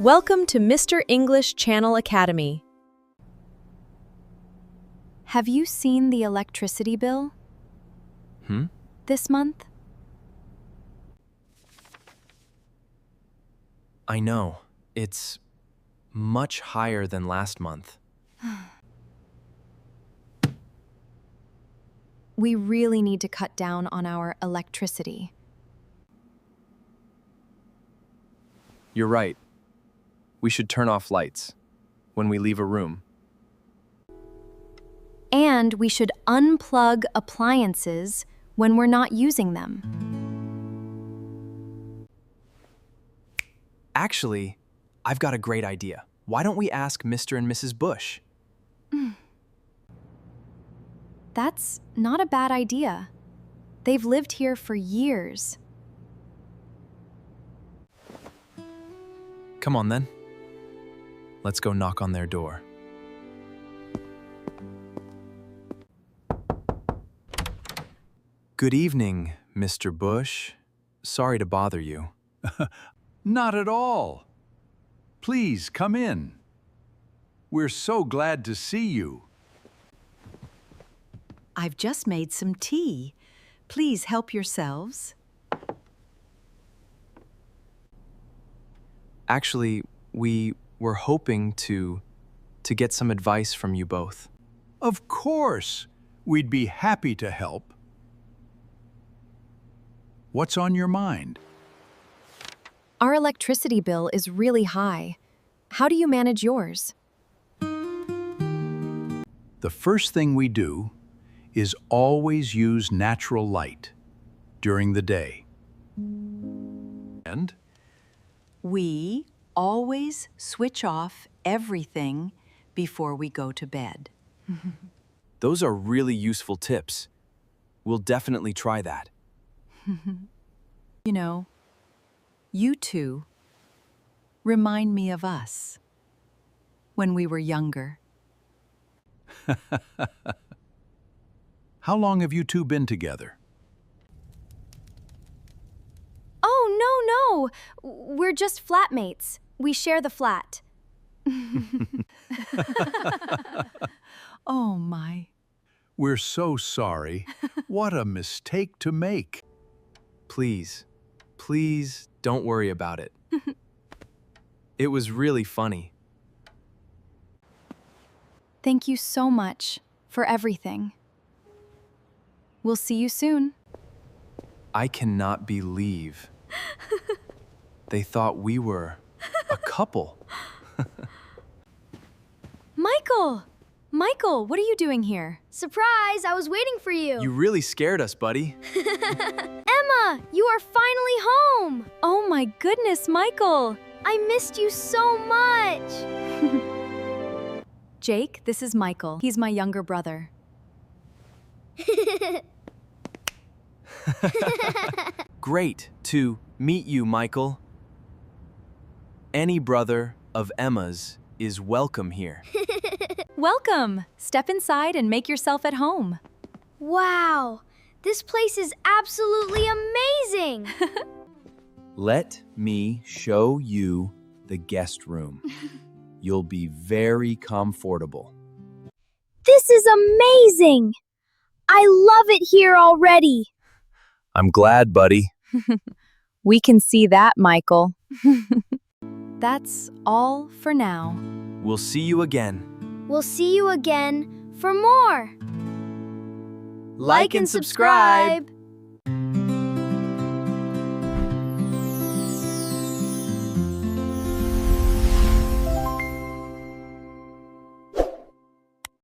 Welcome to Mr. English Channel Academy. Have you seen the electricity bill this month? I know. It's much higher than last month. We really need to cut down on our electricity. You're right. We should turn off lights when we leave a room. And we should unplug appliances when we're not using them. Actually, I've got a great idea. Why don't we ask Mr. and Mrs. Bush? That's not a bad idea. They've lived here for years. Come on then. Let's go knock on their door. Good evening, Mr. Bush. Sorry to bother you. Not at all. Please come in. We're so glad to see you. I've just made some tea. Please help yourselves. Actually, we were hoping to get some advice from you both. Of course, we'd be happy to help. What's on your mind? Our electricity bill is really high. How do you manage yours? The first thing we do is always use natural light during the day. And We always switch off everything before we go to bed. Those are really useful tips. We'll definitely try that. You know, you two remind me of us when we were younger. how long have you two been together? Oh, no. We're just flatmates. We share the flat. Oh, my. We're so sorry. What a mistake to make. Please don't worry about it. It was really funny. Thank you so much for everything. We'll see you soon. I cannot believe they thought we were a couple. Michael, what are you doing here? Surprise! I was waiting for you. You really scared us, buddy. Emma, you are finally home. Oh my goodness, Michael. I missed you so much. Jake, this is Michael. He's my younger brother. Great to meet you, Michael. Any brother of Emma's is welcome here. Welcome. Step inside and make yourself at home. Wow, this place is absolutely amazing. Let me show you the guest room. You'll be very comfortable. This is amazing. I love it here already. I'm glad, buddy. We can see that, Michael. That's all for now. We'll see you again. We'll see you again for more. Like and subscribe.